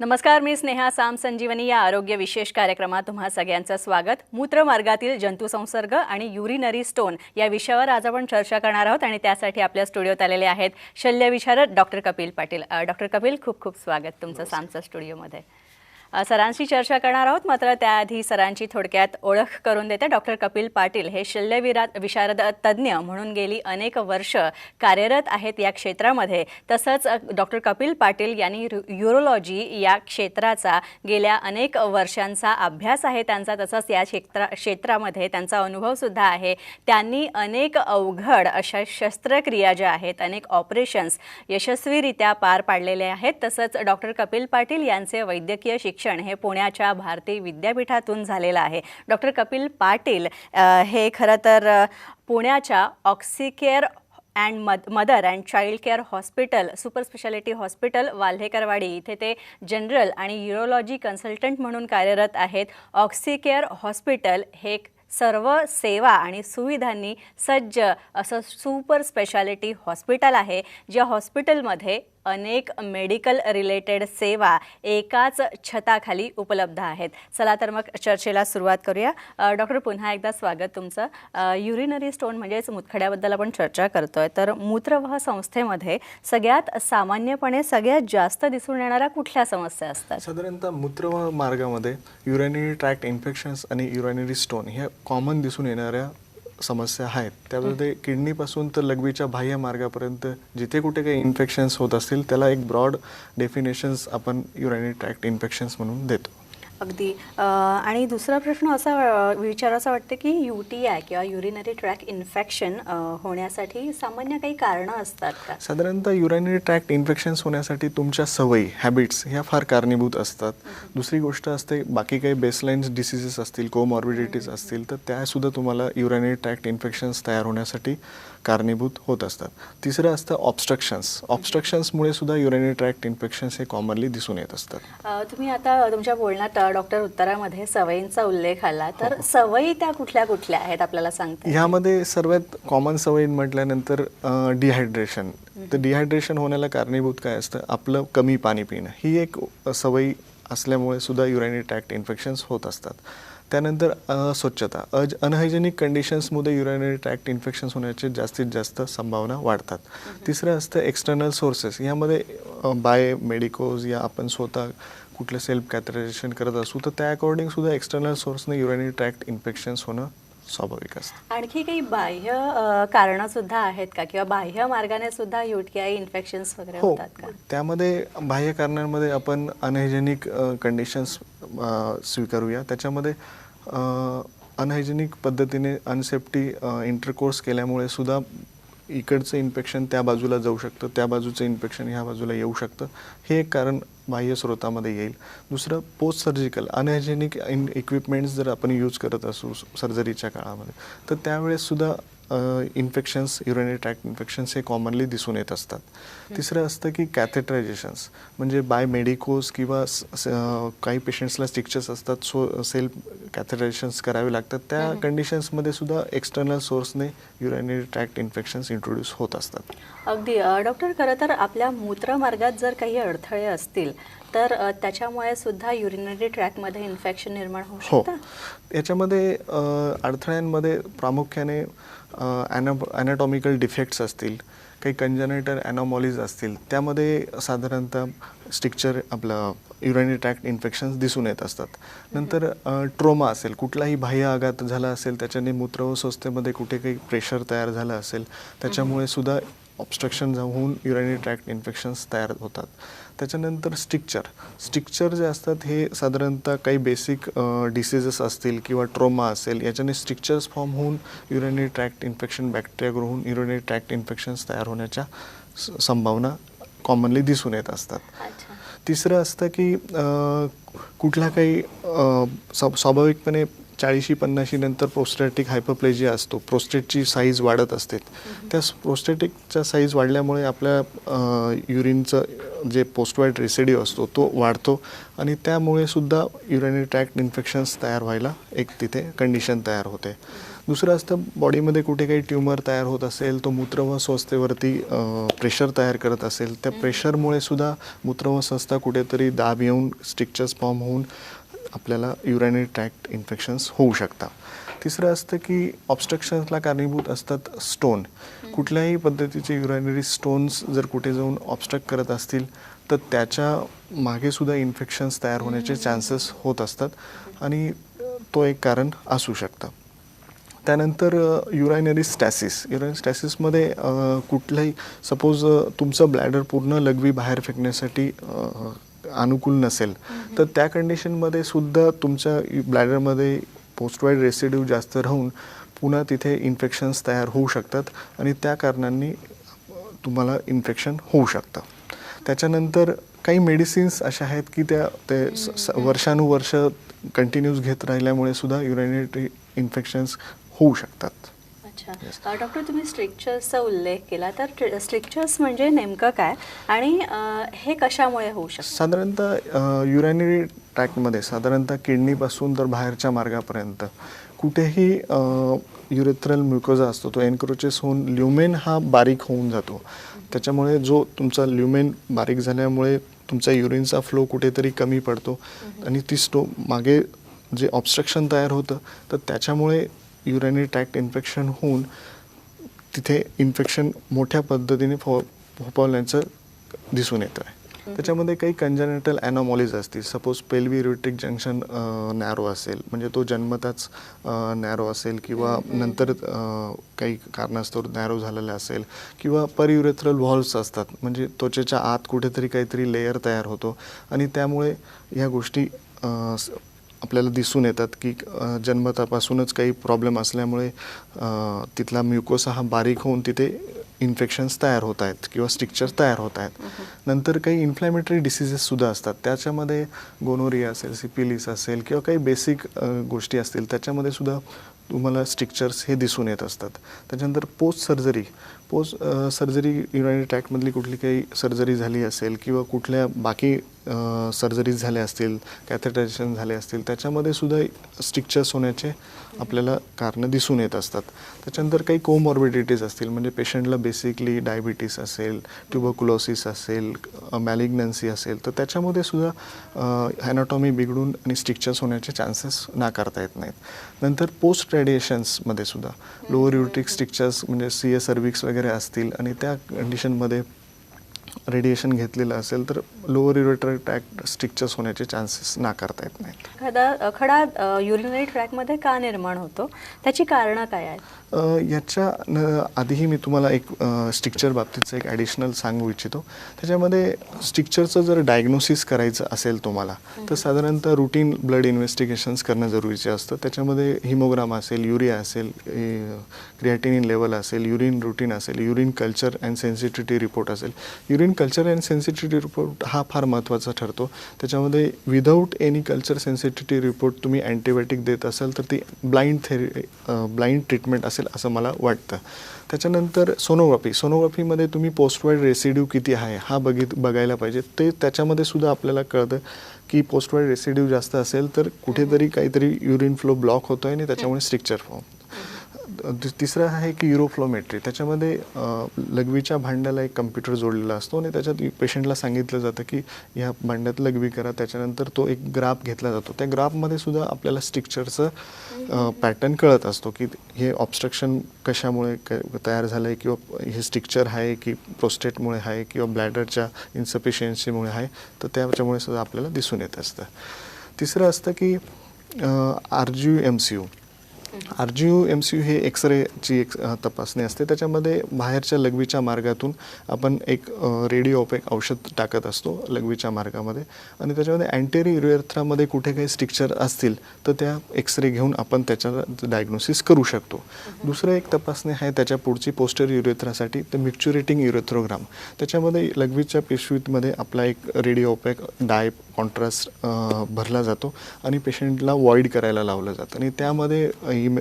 नमस्कार, मी स्नेहा साम संजीवनी या आरोग्य विशेष कार्यक्रमात तुम्हा सगळ्यांचं स्वागत। मूत्रमार्गातील जंतुसंसर्ग आणि युरिनरी स्टोन या विषयावर आज आपण चर्चा करणार आहोत आणि त्यासाठी आपल्या स्टुडिओत आलेले आहेत शल्यविशारद डॉक्टर कपिल पाटील। डॉक्टर कपिल, खूप खूप स्वागत तुमचं सामच्या स्टुडिओमध्ये। सरांशी चर्चा करणार आहोत, मात्र त्याआधी सरांची थोडक्यात ओळख करून देते। डॉक्टर कपिल पाटील हे शल्यविशारद तज्ञ म्हणून गेली अनेक वर्ष कार्यरत आहेत या क्षेत्रामध्ये। तसंच डॉक्टर कपिल पाटील यांनी यूरोलॉजी या क्षेत्राचा गेल्या अनेक वर्षांचा अभ्यास आहे त्यांचा, तसंच या क्षेत्रामध्ये त्यांचा अनुभव सुद्धा आहे। त्यांनी अनेक अवघड अशा शस्त्रक्रिया ज्या आहेत, अनेक ऑपरेशन्स यशस्वीरित्या पार पाडलेले आहेत। तसंच डॉक्टर कपिल पाटील यांचे वैद्यकीय शिक्षण हे पुण्याच्या भारती विद्यापीठातून झालेलं आहे। डॉक्टर कपिल पाटील हे खरं तर पुण्याच्या Oxicare and mother and child care hospital, super speciality hospital Walhekarwadi इथे ते जनरल आणि यूरोलॉजी कन्सल्टंट म्हणून कार्यरत आहेत। ऑक्सिकेअर हॉस्पिटल हे सर्व सेवा आणि सुविधांनी सज्ज असं सुपर स्पेशालिटी हॉस्पिटल आहे, ज्या हॉस्पिटलमध्ये अनेक मेडिकल रिलेटेड सेवा एकाच छताखाली उपलब्ध आहेत। चला तर मग चर्चेला सुरुवात करूया। डॉक्टर, पुन्हा एकदा स्वागत तुमचं। युरिनरी स्टोन म्हणजेच मूतखड्याबद्दल आपण चर्चा करतोय, तर मूत्रवाह संस्थेमध्ये सगळ्यात सामान्यपणे सगळ्यात जास्त दिसून येणाऱ्या कुठल्या समस्या असतात? साधारणतः मूत्रवाह मार्गामध्ये युरिनरी ट्रॅक्ट इन्फेक्शन्स आणि युरिनरी स्टोन ह्या कॉमन दिसून येणाऱ्या समस्या आहेत। त्यामध्ये किडनीपासून तर लघवीच्या बाह्य मार्गापर्यंत जिथे कुठे काही इन्फेक्शन्स होत असतील त्याला एक ब्रॉड डेफिनेशन्स आपण युरिनरी ट्रॅक्ट इन्फेक्शन्स म्हणून देतो। अगदी। आणि दुसरा प्रश्न असा विचारायचा वाटते की UTI किंवा युरिनरी ट्रॅक्ट इन्फेक्शन होण्यासाठी सामान्य काही कारणं असतात का? साधारणतः युरिनरी ट्रॅक्ट इन्फेक्शन्स होण्यासाठी तुमच्या सवयी, हॅबिट्स ह्या फार कारणीभूत असतात। दुसरी गोष्ट असते बाकी काही बेसलाईन्स डिसीजेस असतील, कोमॉर्बिडिटीज असतील, तर त्यासुद्धा तुम्हाला युरिनरी ट्रॅक्ट इन्फेक्शन्स तयार होण्यासाठी कारणीभूत होत असतात। तिसरं असतं ऑब्स्ट्रक्शन्समुळे सुद्धा युरिनरी ट्रॅक्ट इन्फेक्शन्स हे कॉमनली दिसून येत असतात। तुम्ही आता तुमच्या बोलण्यात डॉक्टर उत्तरामध्ये सवयींचा उल्लेख आला, तर सवयी त्या कुठल्या कुठल्या आहेत आपल्याला सांगता? ह्यामध्ये सर्वात कॉमन सवयी म्हटल्यानंतर डिहायड्रेशन। तर डिहायड्रेशन होण्याला कारणीभूत काय असतं? आपलं कमी पाणी पिणं ही एक सवयी असल्यामुळे सुद्धा युरिनरी ट्रॅक्ट इन्फेक्शन्स होत असतात। त्यानंतर अस्वच्छता, अनहायजेनिक कंडिशन्समध्ये युरिनरी ट्रॅक्ट इन्फेक्शन्स होण्याची जास्तीत जास्त संभावना वाढतात। तिसरं असतं एक्सटर्नल सोर्सेस। यामध्ये बाय मेडिकोज या आपण स्वतः कुठलं सेल्फ कॅथेटरायझेशन करत असू तर त्या अकॉर्डिंग सुद्धा एक्सटर्नल सोर्सने युरिनरी ट्रॅक्ट इन्फेक्शन्स होणं स्वाभाविक असतं। आणखी काही बाह्य कारणं सुद्धा आहेत का, किंवा बाह्य मार्गाने सुद्धा UTI इन्फेक्शन्स वगैरे होतात का? त्यामध्ये बाह्य कारणांमध्ये आपण अनहायजेनिक कंडिशन्स स्वीकारूया। त्याच्यामध्ये अनहायजेनिक पद्धतीने अनसेफ्टी इंटरकोर्स केल्यामुळे सुद्धा इकडचं इन्फेक्शन त्या बाजूला जाऊ शकतं, त्या बाजूचं इन्फेक्शन ह्या बाजूला येऊ शकतं, हे एक कारण बाह्य स्रोतामध्ये येईल। दुसरं पोस्ट सर्जिकल अनहायजेनिक इक्विपमेंट्स जर आपण यूज करत असू सर्जरीच्या काळामध्ये तर त्यावेळेस सुद्धा इन्फेक्शन्स, युरिनरी ट्रॅक्ट इन्फेक्शन्स हे कॉमनली दिसून येत असतात। तिसरं असतं की कॅथेटरायझेशन्स, म्हणजे बाय मेडिकोज किंवा काही पेशंट्सला स्टिक्चर्स असतात, सो सेल्फ कॅथेटरायझेशन्स करावे लागतात। त्या कंडिशन्समध्ये सुद्धा एक्सटर्नल सोर्सने युरिनरी ट्रॅक्ट इन्फेक्शन्स इंट्रोड्यूस होत असतात। अगदी। डॉक्टर, खरं तर आपल्या मूत्रमार्गात जर काही अडथळे असतील तर त्याच्यामुळे सुद्धा युरिनरी ट्रॅकमध्ये इन्फेक्शन निर्माण होऊ शकतं? याच्यामध्ये अडथळ्यांमध्ये प्रामुख्याने ॲनाटॉमिकल डिफेक्ट्स असतील, काही कंजेनिटल ॲनॉमॉलीज असतील, त्यामध्ये साधारणतः स्टिक्चर आपलं युरिनरी ट्रॅक्ट इन्फेक्शन्स दिसून येत असतात। नंतर ट्रोमा असेल, कुठलाही बाह्य आघात झाला असेल, त्याच्याने मूत्रवाह संस्थेमध्ये कुठे काही प्रेशर तयार झालं असेल, त्याच्यामुळे सुद्धा ऑब्स्ट्रक्शन होऊन युरिनरी ट्रॅक्ट इन्फेक्शन्स तयार होतात। त्याच्यानंतर स्टिक्चर जे असतात हे साधारणतः काही बेसिक डिसीजेस असतील किंवा ट्रोमा असेल, याच्याने स्टिक्चर्स फॉर्म होऊन urinary tract infection bacteria grow होऊन युरिनरी ट्रॅक्ट इन्फेक्शन्स तयार होण्याच्या संभावना कॉमनली दिसून येत असतात। तिसरं असतं की कुठला काही स्वाभाविकपणे 40-50 नंतर प्रोस्टॅटिक हायपरप्लेजिया असतो, प्रोस्टेटची साईज वाढत असते। त्या प्रोस्टॅटिकचा साईज वाढल्यामुळे आपल्या युरिनचं जे पोस्टवाईड रेसिड्यू असतो तो वाढतो आणि त्यामुळे सुद्धा युरिनरी ट्रॅक्ट इन्फेक्शन्स तयार व्हायला एक तिथे कंडिशन तयार होते। दुसरं असतं बॉडीमध्ये कुठे काही ट्युमर तयार होत असेल, तो मूत्र व संस्थेवरती प्रेशर तयार करत असेल, त्या प्रेशरमुळे सुद्धा मूत्र व संस्था कुठेतरी दाब येऊन स्ट्रिक्चर्स फॉर्म होऊन आपल्याला युरिनरी ट्रॅक्ट इन्फेक्शन्स होऊ शकतात. तिसरं असतं की ऑब्स्ट्रक्शन्सला कारणीभूत असतात स्टोन. कुठल्याही पद्धतीचे युरिनरी स्टोन्स जर कुठे जाऊन ऑब्स्ट्रक्ट करत असतील तर त्याच्या मागे सुद्धा इन्फेक्शन्स तयार होण्याचे चान्सेस होत असतात आणि तो एक कारण असू शकतं. त्यानंतर युरायनरी स्टॅसिसमध्ये कुठलाही सपोज तुमचं ब्लॅडर पूर्ण लघवी बाहेर फेकण्यासाठी अनुकूल नसेल तर त्या कंडिशनमध्ये सुद्धा तुमच्या ब्लॅडरमध्ये पोस्टवाईड रेसिड्यू जास्त राहून पुन्हा तिथे इन्फेक्शन्स तयार होऊ शकतात आणि त्या कारणांनी तुम्हाला इन्फेक्शन होऊ शकतं. त्याच्यानंतर काही मेडिसिन्स अशा आहेत की ते वर्षानुवर्ष कंटिन्यूस घेत राहिल्यामुळे सुद्धा युरिनरी इन्फेक्शन्स होऊ शकतात. अच्छा डॉक्टर, तुम्ही स्ट्रिक्चर्सचा उल्लेख केला, तर स्ट्रिक्चर्स म्हणजे नेमकं काय आणि हे कशामुळे होऊ शकतं? साधारणतः युरिनरी ट्रॅक्टमध्ये साधारणतः किडनीपासून तर बाहेरच्या मार्गापर्यंत कुठेही युरेथ्रल म्युकोजा असतो, तो एन्क्रोचेस होऊन ल्युमेन हा बारीक होऊन जातो. त्याच्यामुळे जो तुमचा ल्युमेन बारीक झाल्यामुळे तुमचा युरिनचा फ्लो कुठेतरी कमी पडतो आणि ती मागे जे ऑब्स्ट्रक्शन तयार होतं तर त्याच्यामुळे युरिनरी ट्रॅक्ट इन्फेक्शन होऊन तिथे इन्फेक्शन मोठ्या पद्धतीने फोफावल्याचं दिसून येतं आहे. त्याच्यामध्ये काही कंजेनिटल ॲनॉमॉलीज असतील. सपोज पेल्वी युरेट्रिक जंक्शन नॅरो असेल, म्हणजे तो जन्मताच नॅरो असेल किंवा नंतर काही कारणास्तव नॅरो झालेला असेल किंवा परयुरेथ्रल व्हॉल्व्स असतात, म्हणजे त्वचेच्या आत कुठेतरी काहीतरी लेयर तयार होतो आणि त्यामुळे ह्या गोष्टी आपल्याला दिसून येतात की जन्मतापासूनच काही प्रॉब्लेम असल्यामुळे तिथला म्युकोसा हा बारीक होऊन तिथे इन्फेक्शन्स तयार होत आहेत किंवा स्ट्रिक्चर्स तयार होत आहेत. नंतर काही इन्फ्लॅमेटरी डिसीजेससुद्धा असतात. त्याच्यामध्ये गोनोरिया असेल, सिपिलिस असेल किंवा काही बेसिक गोष्टी असतील, त्याच्यामध्ये सुद्धा तुम्हाला स्ट्रिक्चर्स हे दिसून येत असतात. त्याच्यानंतर पोस्ट सर्जरी युरिनरी ट्रॅक्टमधली कुठली काही सर्जरी झाली असेल किंवा कुठल्या बाकी सर्जरीज झाल्या असतील, कॅथेटरायझेशन झाले असतील, त्याच्यामध्ये सुद्धा स्ट्रिक्चर्स होण्याचे आपल्याला कारणं दिसून येत असतात. त्याच्यानंतर काही कोमॉर्बिडिटीज असतील, म्हणजे पेशंटला बेसिकली डायबिटीस असेल, ट्युबरक्युलोसिस असेल, मॅलिग्नन्सी असेल, तर त्याच्यामध्ये सुद्धा ॲनाटॉमी बिघडून आणि स्ट्रिक्चर्स होण्याचे चान्सेस नाकारता येत नाहीत. नंतर पोस्ट रेडिएशन्समध्ये सुद्धा लोअर युरेट्रिक स्ट्रिक्चर्स म्हणजे सीए सर्विक्स वगैरे असतील आणि त्या कंडिशनमध्ये रेडिएशन घेतलेलं असेल तर लोअर युरेटरी ट्रॅक्ट स्ट्रिक्चर्स होण्याचे चान्सेस नाकारता येत नाहीत. खडा युरिनरी ट्रॅकमध्ये का निर्माण होतो, त्याची कारणं काय आहेत? याच्या आधीही मी तुम्हाला एक स्ट्रिक्चर बाबतीचं एक ॲडिशनल सांगू इच्छितो. त्याच्यामध्ये स्ट्रिक्चरचं जर डायग्नोसिस करायचं असेल तुम्हाला तर साधारणतः रुटीन ब्लड इन्व्हेस्टिगेशन्स करणं जरुरीचे असतं. त्याच्यामध्ये हिमोग्राम असेल, युरिया असेल, क्रिएटिनिन लेवल असेल, युरिन रुटीन असेल, urine culture and sensitivity report असेल. Urine culture and sensitivity report हा फार महत्त्वाचा ठरतो. त्याच्यामध्ये without any culture sensitivity report तुम्ही अँटीबायोटिक देत असाल तर ती ब्लाइंड ट्रीटमेंट असेल असं मला वाटतं. त्याच्यानंतर सोनोग्राफीमध्ये तुम्ही पोस्टवाईड रेसिड्यू किती आहे हा बघायला पाहिजे. त्याच्यामध्ये सुद्धा आपल्याला कळतं की पोस्टवाईड रेसिड्यू जास्त असेल तर कुठेतरी काहीतरी युरिन फ्लो ब्लॉक होतो आहे आणि त्याच्यामुळे स्ट्रिक्चर फॉर्म. तिसरं आहे की युरोफ्लोमेट्री. त्याच्यामध्ये लघवीच्या भांड्याला एक कम्प्युटर जोडलेला असतो आणि त्याच्यात पेशंटला सांगितलं जातं की ह्या भांड्यात लघवी करा. त्याच्यानंतर तो एक ग्राफ घेतला जातो. त्या ग्राफमध्ये सुद्धा आपल्याला स्ट्रिक्चरचं पॅटर्न कळत असतो की हे ऑब्स्ट्रक्शन कशामुळे तयार झालं आहे किंवा हे स्ट्रिक्चर आहे की प्रोस्टेटमुळे आहे किंवा ब्लॅडरच्या इन्सफिशियन्सीमुळे आहे, तर त्याच्यामुळे सुद्धा आपल्याला दिसून येत असतं. तिसरं असतं की RGU-MCU हे एक्सरेची एक तपासणी असते. त्याच्यामध्ये बाहेरच्या लघवीच्या मार्गातून आपण एक रेडिओपेक औषध टाकत असतो लघवीच्या मार्गामध्ये आणि त्याच्यामध्ये अँटेरियर युरेथ्रामध्ये कुठे काही स्ट्रिक्चर असतील तर त्या एक्सरे घेऊन आपण त्याच्यावर डायग्नोसिस करू शकतो. दुसरं एक तपासणी आहे त्याच्या पुढची पोस्टेरियर युरेथ्रासाठी, तर मिक्च्युरेटिंग युरेथ्रोग्राम. त्याच्यामध्ये लघवीच्या पिशवीमध्ये आपला एक रेडिओपेक डाय कॉन्ट्रास्ट भरला जातो आणि पेशंटला वॉइड करायला लावलं जातं आणि त्यामध्ये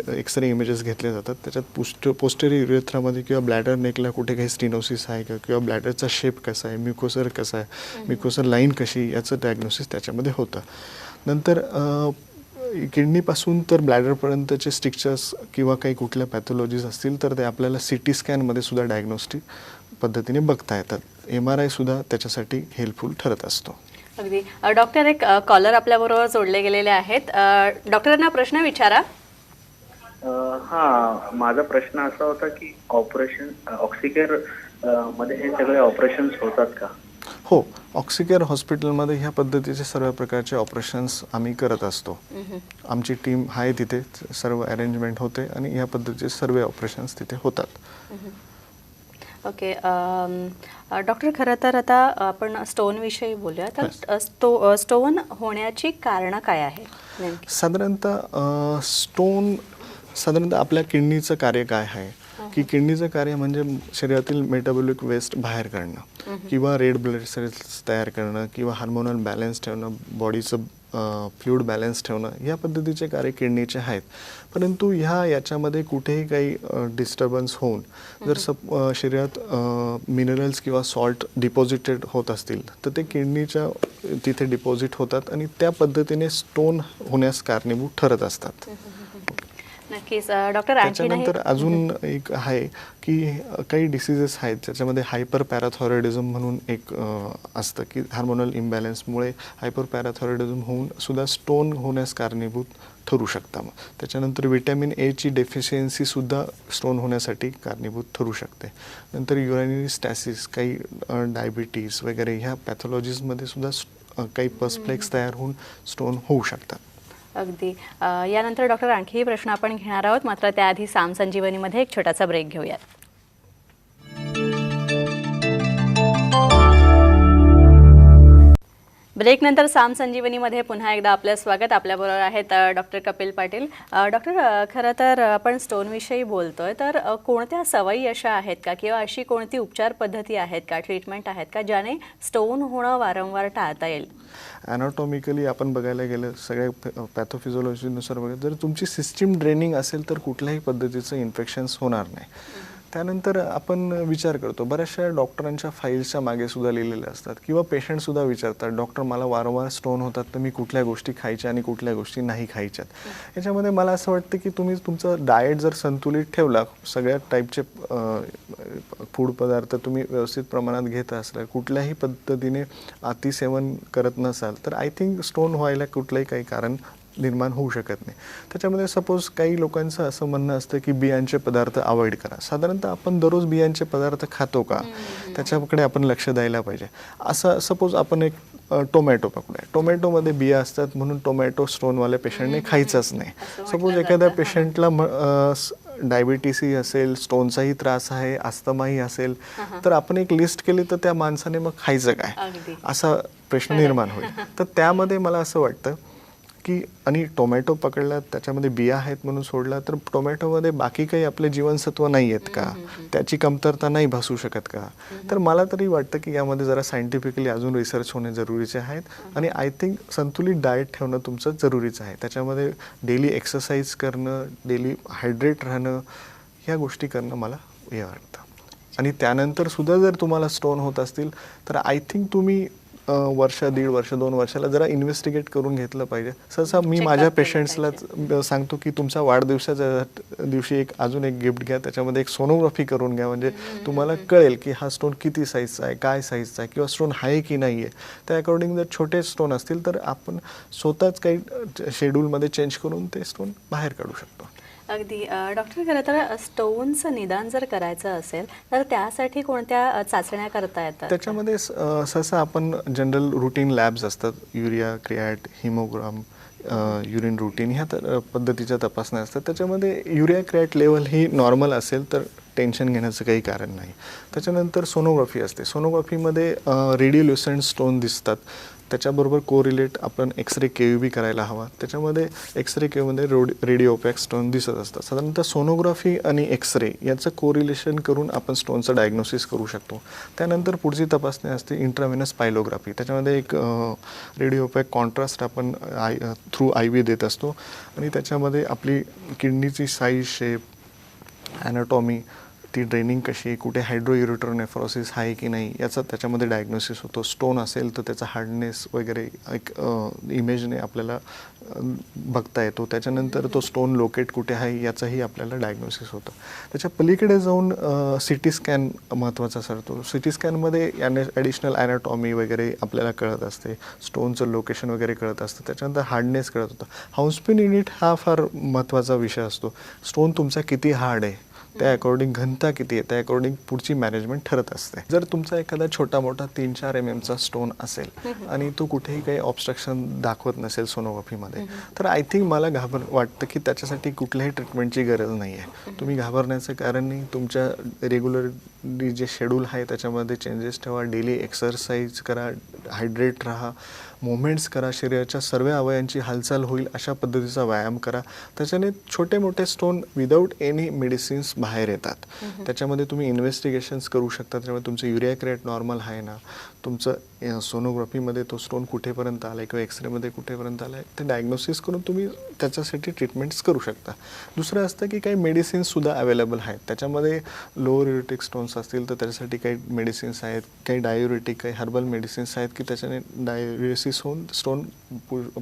एक्सरे इमेजेस घेतले जातात. त्याच्यात पोस्टेरियर युरेथ्रामध्ये किंवा ब्लॅडर नेकला कुठे काही स्टिनोसिस आहे का किंवा ब्लॅडरचा शेप कसा आहे, म्युकोसर कसा आहे, म्युकोसर लाईन कशी, याचं डायग्नोसिस त्याच्यामध्ये होतं. नंतर किडनीपासून तर ब्लॅडरपर्यंतचे स्ट्रिक्चर्स किंवा काही कुठल्या पॅथॉलॉजीज असतील तर ते आपल्याला CT स्कॅनमध्ये सुद्धा डायग्नोस्टिक पद्धतीने बघता येतात. MRI सुद्धा त्याच्यासाठी हेल्पफुल ठरत असतो. अगदी. डॉक्टर, एक कॉलर आपल्याबरोबर जोडले गेलेले आहेत. डॉक्टरांना प्रश्न विचारा. हा, माझा प्रश्न असा होता की ऑक्सिकेअर मध्ये हे सगळे ऑपरेशन्स होतात का? हो, ऑक्सिकेअर हॉस्पिटलमध्ये ह्या पद्धतीचे सर्व प्रकारचे ऑपरेशन्स आम्ही करत असतो. आमची टीम आहे तिथे, सर्व अरेंजमेंट होते आणि ह्या पद्धतीचे सर्व ऑपरेशन्स तिथे होतात. ओके. डॉक्टर, खरं तर आता आपण स्टोनविषयी बोलूया. तर स्टोन होण्याची कारणं काय आहे नेमकी? साधारणतः आपल्या किडनीचं कार्य काय आहे की किडनीचं कार्य म्हणजे शरीरातील मेटाबॉलिक वेस्ट बाहेर काढणं किंवा रेड ब्लड सेल्स तयार करणं किंवा हार्मोनल बॅलन्स ठेवणं, बॉडीचं फ्लुइड बॅलन्स ठेवणं, या पद्धतीचे कार्य किडनीचे आहेत. परंतु याच्यामध्ये कुठेही काही डिस्टर्बन्स होऊन जर शरीरात मिनरल्स किंवा सॉल्ट डिपॉझिटेड होत असतील तर ते किडनीच्या तिथे डिपॉझिट होतात आणि त्या पद्धतीने स्टोन होण्यास कारणीभूत ठरत असतात. नक्कीच. डॉक्टर, त्याच्यानंतर अजून एक आहे की काही डिसीजेस आहेत ज्याच्यामध्ये हायपर पॅराथॉयरॉइडिझम म्हणून एक असतं की हार्मोनल इम्बॅलन्समुळे हायपर पॅराथॉयरॉइडिझम होऊन सुद्धा स्टोन होण्यास कारणीभूत ठरू शकतं. त्याच्यानंतर व्हिटॅमिन Aची डेफिशियन्सीसुद्धा स्टोन होण्यासाठी कारणीभूत ठरू शकते. नंतर युरॅनरी स्टॅसिस, काही डायबिटीज वगैरे ह्या पॅथॉलॉजीजमध्ये सुद्धा काही पसप्लेक्स तयार होऊन स्टोन होऊ शकतात. अगदी. यानंतर डॉक्टर आणखीही प्रश्न आपण घेणार आहोत, मात्र त्याआधी साम संजीवनीमध्ये एक छोटासा ब्रेक घेऊयात. ब्रेकनंतर साम संजीवनीमध्ये पुन्हा एकदा आपलं स्वागत. आपल्याबरोबर आहेत डॉक्टर कपिल पाटील. डॉक्टर, खरं तर आपण स्टोनविषयी बोलतोय, तर कोणत्या सवयी अशा आहेत का किंवा अशी कोणती उपचार पद्धती आहेत का, ट्रीटमेंट आहेत का, ज्याने स्टोन होणं वारंवार टाळता येईल? ॲनाटॉमिकली आपण बघायला गेलं, सगळ्या पॅथोफिजिओलॉजीनुसार बघायला जर तुमची सिस्टीम ड्रेनिंग असेल तर कुठल्याही पद्धतीचं इन्फेक्शन्स होणार नाही. त्यानंतर आपण विचार करतो, बऱ्याचशा डॉक्टरांच्या फाईल्सच्या मागे सुद्धा लिहिलेले असतात किंवा पेशंटसुद्धा विचारतात, डॉक्टर मला वारंवार स्टोन होतात तर मी कुठल्या गोष्टी खायच्या आणि कुठल्या गोष्टी नाही खायच्यात. याच्यामध्ये मला असं वाटतं की तुम्ही तुमचं डाएट जर संतुलित ठेवला, सगळ्या टाईपचे फूड पदार्थ तुम्ही व्यवस्थित प्रमाणात घेत असला, कुठल्याही पद्धतीने अतिसेवन करत नसाल तर आय थिंक स्टोन व्हायला कुठलंही काही कारण निर्माण होऊ शकत नाही. त्याच्यामध्ये सपोज काही लोकांचं असं म्हणणं असतं की बियांचे पदार्थ अवॉइड करा. साधारणतः आपण दररोज बियांचे पदार्थ खातो का, त्याच्याकडे आपण लक्ष द्यायला पाहिजे. असं सपोज आपण एक टोमॅटो पकडूया, टोमॅटोमध्ये बिया असतात म्हणून टोमॅटो स्टोनवाल्या पेशंटने खायचाच नाही. सपोज एखाद्या पेशंटला डायबिटीसही असेल, स्टोनचाही त्रास आहे, अस्थमाही असेल, तर आपण एक लिस्ट केली तर त्या माणसाने मग खायचं काय, असा प्रश्न निर्माण होईल. तर त्यामध्ये मला असं वाटतं की आणि टोमॅटो पकडला त्याच्यामध्ये बिया आहेत म्हणून सोडला तर टोमॅटोमध्ये बाकी काही आपले जीवनसत्व नाही आहेत का, त्याची कमतरता नाही भासू शकत का. तर मला तरी वाटतं की यामध्ये जरा सायंटिफिकली अजून रिसर्च होणे जरुरीचे आहेत आणि आय थिंक संतुलित डाएट ठेवणं तुमचं जरुरीचं आहे. त्याच्यामध्ये डेली एक्सरसाइज करणं, डेली हायड्रेट राहणं, ह्या गोष्टी करणं मला हे वाटतं. आणि त्यानंतर सुद्धा जर तुम्हाला स्टोन होत असतील तर आय थिंक तुम्ही वर्ष, 1.5 वर्ष, 2 वर्षाला जरा इन्व्हेस्टिगेट करून घेतलं पाहिजे. सहसा मी माझ्या पेशंट्सला सांगतो की तुमच्या वाढदिवसाच्या दिवशी अजून एक गिफ्ट घ्या, त्याच्यामध्ये एक सोनोग्राफी करून घ्या, म्हणजे तुम्हाला कळेल की हा स्टोन किती साईजचा आहे, काय साईजचा आहे किंवा स्टोन आहे की नाही आहे. त्या अकॉर्डिंग जर छोटे स्टोन असतील तर आपण स्वतःच काही शेड्यूलमध्ये चेंज करून ते स्टोन बाहेर काढू शकतो. अगदी. डॉक्टर, खरं तर स्टोनचं निदान जर करायचं असेल तर त्यासाठी कोणत्या चाचण्या करता येतात? त्याच्यामध्ये सहसा आपण जनरल रुटीन लॅब्स असतात, urea, create, haemogram, urine routine, ह्या पद्धतीच्या तपासण्या असतात. त्याच्यामध्ये युरिया क्रिएट लेवल ही नॉर्मल असेल तर टेन्शन घेण्याचं काही कारण नाही. त्याच्यानंतर सोनोग्राफी असते. सोनोग्राफीमध्ये रेडिओल्युसेंट स्टोन दिसतात, त्याच्याबरोबर कोरिलेट आपण एक्सरे केयूबी करायला हवा. त्याच्यामध्ये एक्सरे केयूमध्ये रेडिओपॅक स्टोन दिसत असतात. साधारणतः सोनोग्राफी आणि एक्सरे याचं कोरिलेशन करून आपण स्टोनचं डायग्नोसिस करू शकतो. त्यानंतर पुढची तपासणी असते इंट्राव्हेनस पायलोग्राफी. त्याच्यामध्ये एक रेडिओपॅक कॉन्ट्रास्ट आपण थ्रू IV देत असतो आणि त्याच्यामध्ये आपली किडनीची साईज, शेप, ॲनाटॉमी ती ड्रेनिंग कशी आहे, कुठे हायड्रोयुरेटरोनेफ्रोसिस आहे की नाही याचा त्याच्यामध्ये डायग्नोसिस होतो. स्टोन असेल तर त्याचा हार्डनेस वगैरे एक इमेजने आपल्याला बघता येतो. त्याच्यानंतर तो स्टोन लोकेट कुठे आहे याचाही आपल्याला डायग्नोसिस होतं. त्याच्या पलीकडे जाऊन CT स्कॅन महत्त्वाचा ठरतो. CT स्कॅनमध्ये याने ॲडिशनल ॲनाटॉमी वगैरे आपल्याला कळत असते, स्टोनचं लोकेशन वगैरे कळत असतं, त्याच्यानंतर हार्डनेस कळत होतं. हाऊसपिन युनिट हा फार महत्त्वाचा विषय असतो. स्टोन तुमचा किती हार्ड आहे, त्या अकॉर्डिंग घनता किती आहे, त्या अकॉर्डिंग पुढची मॅनेजमेंट ठरत असते. जर तुमचा एखादा छोटा मोठा 3-4 mm स्टोन असेल आणि तो कुठेही काही ऑब्स्ट्रक्शन दाखवत नसेल सोनोग्राफीमध्ये, तर आय थिंक मला वाटतं की त्याच्यासाठी कुठल्याही ट्रीटमेंटची गरज नाही आहे. तुम्ही घाबरण्याचं कारण नाही. तुमच्या रेग्युलरली जे शेड्यूल आहे त्याच्यामध्ये चेंजेस ठेवा, डेली एक्सरसाइज करा, हायड्रेट राहा, मुवमेंट्स करा, शरीराच्या सर्व अवयवांची हालचाल होईल अशा पद्धतीचा व्यायाम करा. त्याच्याने छोटे मोठे स्टोन विदाऊट एनी मेडिसिन्स बाहेर येतात. त्याच्यामध्ये तुम्ही इन्व्हेस्टिगेशन्स करू शकता. त्यामुळे तुमचं युरिया क्रिएट नॉर्मल आहे ना, तुमचं सोनोग्राफीमध्ये तो स्टोन कुठेपर्यंत आला आहे किंवा एक्सरेमध्ये कुठेपर्यंत आला आहे ते डायग्नोसिस करून तुम्ही त्याच्यासाठी ट्रीटमेंट्स करू शकता. दुसरं असतं की काही मेडिसिन्ससुद्धा अवेलेबल आहेत. त्याच्यामध्ये लोअर युरेटिक स्टोन्स असतील तर त्याच्यासाठी काही मेडिसिन्स आहेत, काही डायुरेटिक, काही हर्बल मेडिसिन्स आहेत की त्याच्याने डायुरेसिस होऊन स्टोन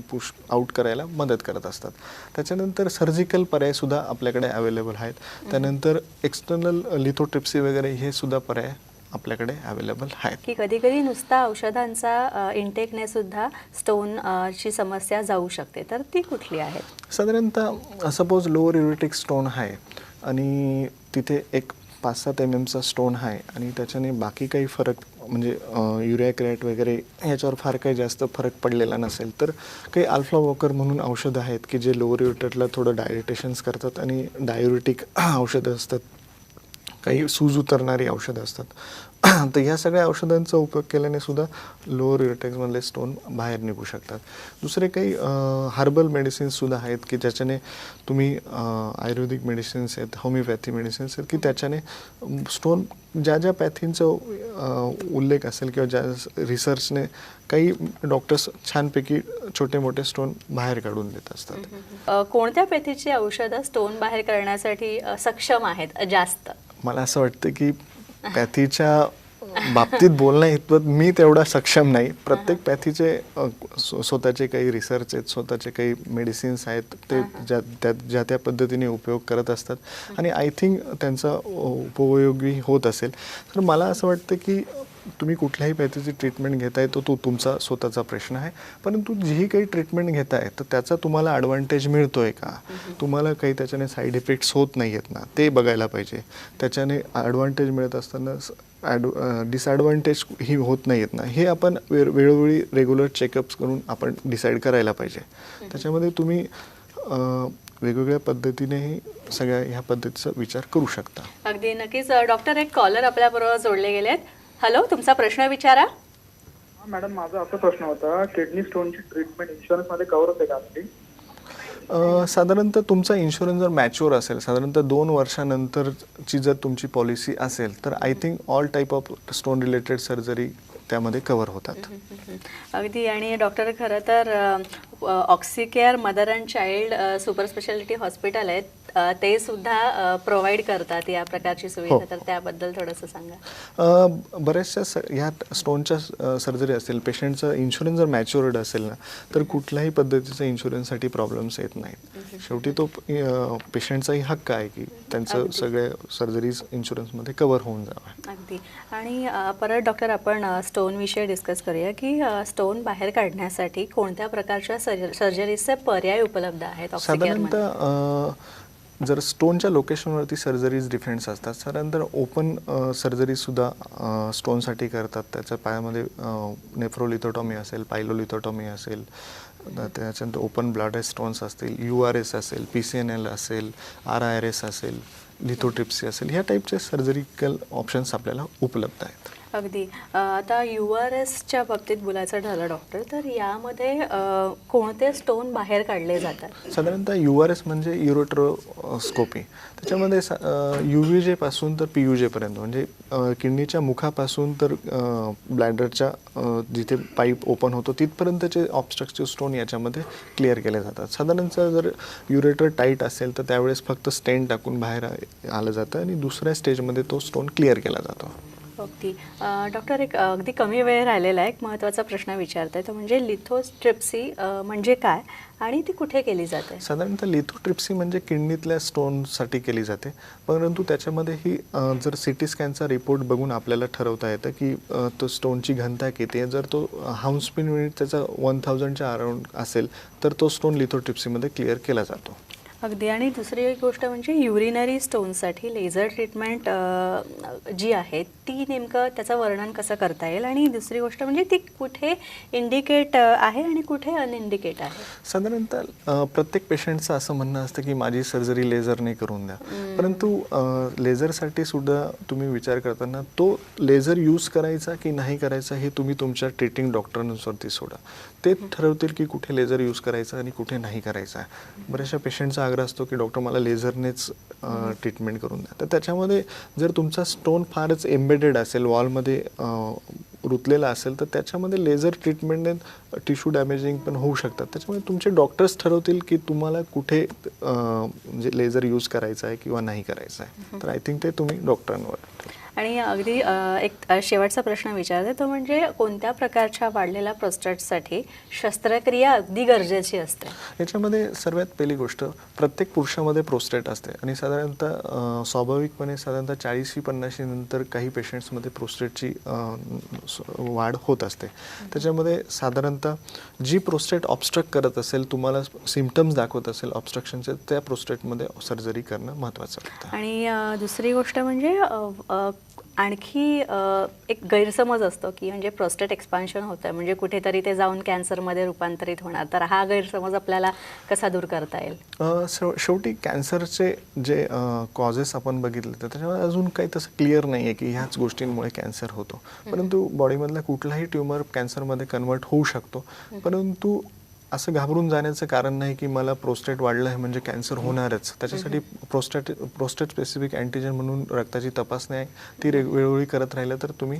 पुश आउट करायला मदत करत असतात. त्याच्यानंतर सर्जिकल पर्यायसुद्धा आपल्याकडे अवेलेबल आहेत. त्यानंतर एक्सटर्नल लिथोट्रिप्सी वगैरे हे सुद्धा पर्याय आपल्याकडे अवेलेबल आहेत. की कधी कधी नुसता औषधांचा इंटेकने सुद्धा स्टोन ची समस्या जाऊ शकते, तर ती कुठली आहे? साधारणतः सपोज लोअर युरेटिक स्टोन आहे आणि तिथे एक 5-7 mm स्टोन आहे आणि त्याच्याने बाकी काही फरक म्हणजे युरिया क्रिएट वगैरे याच्यावर फार काही जास्त फरक पडलेला नसेल, तर काही अल्फा वॉकर म्हणून औषधं आहेत की जे लोअर युरेटरला थोडं डायरेटेशन्स करतात आणि डायुरेटिक औषधं असतात, काही सूज उतरणारी औषधं असतात. तर ह्या सगळ्या औषधांचा उपयोग केल्याने सुद्धा लोअर युरेटेक्समधले स्टोन बाहेर निघू शकतात. दुसरे काही हर्बल मेडिसिन्ससुद्धा आहेत की ज्याच्याने तुम्ही आयुर्वेदिक मेडिसिन्स आहेत, होमिओपॅथी मेडिसिन्स आहेत की त्याच्याने स्टोन ज्या ज्या पॅथींचा उल्लेख असेल किंवा ज्या रिसर्चने काही डॉक्टर्स छानपैकी छोटे मोठे स्टोन बाहेर काढून देत असतात. कोणत्या पॅथीची औषधं स्टोन बाहेर करण्यासाठी सक्षम आहेत जास्त? मला असं वाटतं की पॅथीच्या बाबतीत बोलण्या इतपत मी तेवढा सक्षम नाही. प्रत्येक पॅथीचे स्वतःचे काही रिसर्च आहेत, स्वतःचे काही मेडिसिन्स आहेत, ते ज्या त्या पद्धतीने उपयोग करत असतात आणि आय थिंक त्यांचा उपयोगी होत असेल. तर मला असं वाटतं की तुम्ही कुठल्याही पॅथीची ट्रीटमेंट घेताय तो तुमचा स्वतःचा प्रश्न आहे, परंतु जी काही ट्रीटमेंट घेताय तर त्याचा तुम्हाला ॲडव्हान्टेज मिळतो आहे का, तुम्हाला काही त्याच्याने साईड इफेक्ट्स होत नाही आहेत ना, ते बघायला पाहिजे. त्याच्याने ॲडव्हान्टेज मिळत असताना डिसॲडव्हान्टेज ही होत नाही आहेत ना, हे आपण वेळोवेळी रेग्युलर चेकअप्स करून आपण डिसाईड करायला पाहिजे. त्याच्यामध्ये तुम्ही वेगवेगळ्या पद्धतीनेही सगळ्या ह्या पद्धतीचा विचार करू शकता. अगदी नक्कीच. डॉक्टर, एक कॉलर आपल्याबरोबर जोडले गेलेत. हॅलो, तुमचा प्रश्न विचारा. मॅडम, माझा असा प्रश्न होता, किडनी स्टोनची ट्रीटमेंट इन्शुरन्समध्ये कव्हर होते का आपली? साधारणतः तुमचा इन्शुरन्स जर मॅच्युअर असेल, साधारणतः 2 वर्षानंतरची जर तुमची पॉलिसी असेल, तर I think all type of stone related surgery त्यामध्ये कव्हर होतात. अगदी. आणि डॉक्टर, खरं तर Oxicare mother and child super speciality hospital आहेत, ते सुद्धा प्रोव्हाइड करतात या प्रकारची सुविधा, तर त्याबद्दल थोडंसं सांगा. बऱ्याचशा ह्या स्टोनच्या सर्जरी असतील, पेशंटचा इन्शुरन्स जर मॅच्युअर्ड असेल ना, तर कुठल्याही पद्धतीचा इन्शुरन्ससाठी प्रॉब्लेम्स येत नाहीत. शेवटी तो पेशंटचाही हक्क आहे की त्यांचं सगळे सर्जरीज इन्शुरन्समध्ये कव्हर होऊन जावं. अगदी. आणि परत डॉक्टर, आपण स्टोन विषयी डिस्कस करूया की स्टोन बाहेर काढण्यासाठी कोणत्या प्रकारच्या सर्जरीचे पर्याय उपलब्ध आहेत? साधारणतः जर स्टोनच्या लोकेशनवरती सर्जरीज डिफरंट असतात. साधारणतः ओपन सर्जरीसुद्धा स्टोनसाठी करतात. त्याच्या पायामध्ये नेफ्रोलिथोटॉमी असेल, पायलोलिथोटॉमी असेल, त्याच्यानंतर ओपन ब्लॅडर स्टोन्स असतील, URS असेल, PCNL असेल, RIRS असेल, लिथोट्रिप्सी असेल, ह्या टाईपचे सर्जरिकल ऑप्शन्स आपल्याला उपलब्ध आहेत. अगदी आता URSच्या बाबतीत बोलायचं झालं डॉक्टर, तर यामध्ये कोणते स्टोन बाहेर काढले जातात? साधारणतः URS म्हणजे युरोट्रोस्कोपी. त्याच्यामध्ये UVJ पासून तर PUJ पर्यंत म्हणजे किडनीच्या मुखापासून तर ब्लॅडरच्या जिथे पाईप ओपन होतो तिथपर्यंतचे ऑब्स्ट्रक्टिव्ह स्टोन याच्यामध्ये क्लिअर केले जातात. साधारणतः जर युरेटर टाईट असेल तर त्यावेळेस फक्त स्टेंट टाकून बाहेर आलं जातं आणि दुसऱ्या स्टेजमध्ये तो स्टोन क्लिअर केला जातो. अगदी डॉक्टर, एक अगदी कमी वेळ राहिलेला एक महत्त्वाचा प्रश्न विचारते, तो म्हणजे लिथोट्रिप्सी म्हणजे काय आणि ती कुठे केली जाते? साधारणतः लिथोट्रिप्सी म्हणजे किडनीतल्या स्टोनसाठी केली जाते, परंतु त्याच्यामध्ये ही जर CT स्कॅनचा रिपोर्ट बघून आपल्याला ठरवता येतं की तो स्टोनची घनता किती आहे. जर तो हाऊस स्पिन युनिट त्याचा 1000च्या अराउंड असेल तर तो स्टोन लिथोट्रिप्सीमध्ये क्लिअर केला जातो. अगदी. आणि दुसरी एक गोष्ट म्हणजे युरिनरी स्टोनसाठी लेझर ट्रीटमेंट जी आहे ती नेमकं त्याचं वर्णन कसं करता येईल, आणि दुसरी गोष्ट म्हणजे ती कुठे इंडिकेट आहे आणि कुठे अनइंडिकेट आहे? साधारणतः प्रत्येक पेशंटचं असं म्हणणं असतं की माझी सर्जरी लेझरने करून द्या, परंतु लेझरसाठी सुद्धा तुम्ही विचार करताना तो लेझर यूज करायचा की नाही करायचा हे तुम्ही तुमच्या ट्रीटिंग डॉक्टरांवरती सोडा. ते ठरवतील की कुठे लेझर यूज करायचा आणि कुठे नाही करायचा. बऱ्याचशा पेशंटचा आग्रह असतो की डॉक्टर मला लेझरनेच ट्रीटमेंट करून द्या. तर त्याच्यामध्ये जर तुमचा स्टोन फारच एम्बेडेड असेल, वॉलमध्ये रुतलेला असेल, तर त्याच्यामध्ये लेझर ट्रीटमेंटने टिश्यू डॅमेजिंग पण होऊ शकतात. त्याच्यामुळे तुमचे डॉक्टर्स ठरवतील की तुम्हाला कुठे म्हणजे लेझर यूज करायचा आहे किंवा नाही करायचा आहे. तर आय थिंक ते तुम्ही डॉक्टरांवर. आणि अगदी एक शेवटचा प्रश्न विचारते, तो म्हणजे कोणत्या प्रकारच्या वाढलेल्या प्रोस्टेटसाठी शस्त्रक्रिया अगदी गरजेची असते? याच्यामध्ये सर्वात पहिली गोष्ट, प्रत्येक पुरुषामध्ये प्रोस्टेट असते आणि साधारणतः स्वाभाविकपणे साधारणतः 40-50 नंतर काही पेशंट्समध्ये प्रोस्टेटची वाढ होत असते. त्याच्यामध्ये साधारणतः जी प्रोस्टेट ऑब्स्ट्रक्ट करत असेल, तुम्हाला सिम्पटम्स दाखवत असेल ऑब्स्ट्रक्शनचे, त्या प्रोस्टेटमध्ये सर्जरी करणं महत्त्वाचं असतं. आणि दुसरी गोष्ट म्हणजे आणखी एक गैरसमज असतो की म्हणजे प्रोस्टेट एक्सपान्शन होतं म्हणजे कुठेतरी ते जाऊन कॅन्सरमध्ये रूपांतरित होणार, तर हा गैरसमज आपल्याला कसा दूर करता येईल? शेवटी कॅन्सरचे जे कॉजेस आपण बघितले तर त्याच्यामध्ये अजून काही तसं क्लिअर नाही आहे की ह्याच गोष्टींमुळे कॅन्सर होतो, परंतु बॉडीमधला कुठलाही ट्यूमर कॅन्सरमध्ये कन्वर्ट होऊ शकतो. परंतु असं घाबरून जाण्याचं कारण नाही की मला प्रोस्टेट वाढलं आहे म्हणजे कॅन्सर होणारच. त्याच्यासाठी प्रोस्टेट स्पेसिफिक अँटीजन म्हणून रक्ताची तपासणी आहे, ती वेळोवेळी करत राहिलं तर तुम्ही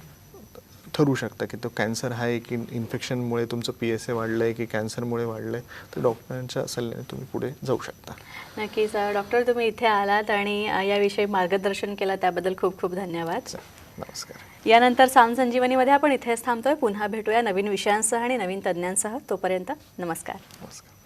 ठरवू शकता की तो कॅन्सर आहे की इन्फेक्शनमुळे तुमचं PSA वाढलं आहे की कॅन्सरमुळे वाढलं आहे. तर डॉक्टरांच्या सल्ल्याने तुम्ही पुढे जाऊ शकता. नक्कीच डॉक्टर, तुम्ही इथे आलात आणि याविषयी मार्गदर्शन केलं त्याबद्दल खूप खूप धन्यवाद. नमस्कार. यानंतर साम संजीवनीमध्ये आपण इथेच थांबतोय. पुन्हा भेटूया नवीन विषयांसह आणि नवीन तज्ज्ञांसह. तोपर्यंत नमस्कार. नमस्कार.